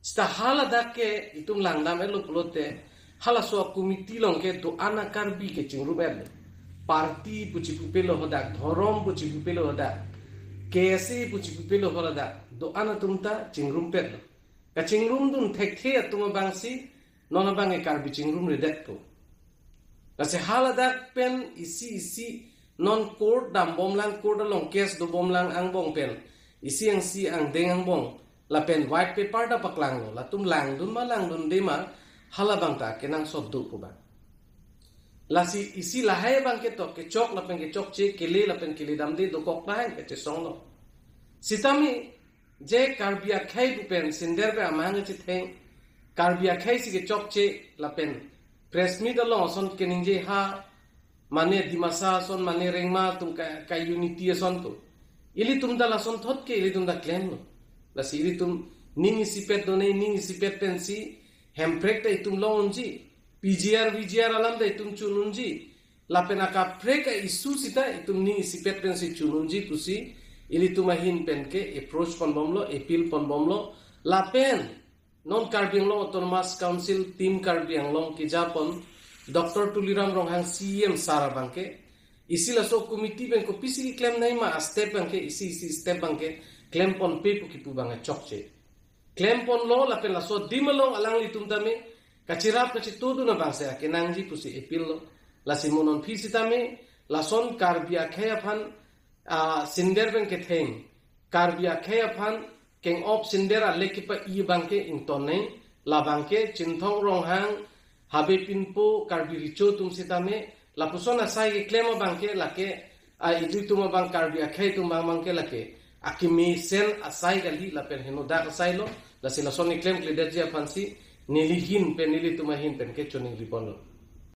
sta hala dakke itum langdam elok lote hala so komiti longke to ana karbi ke chingru bel parti puchi pupelo hodak dhorom puchi pupelo hodak kesi puchi pupelo hodak do ana tumta chingrum pet ka chingrum dun thekhe atuma bangsi nona bange karbi chingrum redak to kase hala dak pen isi non court dam bomlang court long kes do bomlang ang bong pen isi ang si ang deng ang bong la pen white paper da paklang lo la tum lang dun malang dun dema hala bangta kenang soddu ko ba la si isi la hai bang ke to ke chok la pen ke chok che kele la pen kele dam de do kok la hai ke che song lo sitami je karbia khai bu pen sinder be amang che theng karbia khai si ke chok che la pen press meet along son kening je ha mane dimasa son mane rengma tum ka unity son to ili tum da la son thot ke ili tum da claim lo la si ili tum ning sipet do nei ning sipet pen si hemprek ta itum lonji PGR alam da itum chununji la pen aka prek isu sita itum ning sipet pen si chununji kusi ili tumahin pen ke approach pon bomlo appeal pon bomlo la pen non Karbiang Long Autonomous Council team Karbiang Long ki japon Dr. Tuliram Ronghang CM Sara bangke isi la so committee ben ko pisi claim nai ma step bangke isi step bangke claim pon pe pu ki pu banga chokche claim pon lo la pen la so dimalong alang li tum tame kachirap kachi tudu na bangse ke nangji pusi appeal lo la simonon pisi tame la son Karbia khaya phan sinder ben ke theng Karbia khaya phan keng op sindera lekipa I bangke intone la bangke chinthong ronghang habe pinpo Karbi richo tum sitame la pusona sai ke claim bangke lake idu tum bang Karbia khai tum bangke lake akimi sen asai gali la pen heno da asai lo la sila soni claim leader ja fansi nilihin pen nili tumahin pen ke choning ribono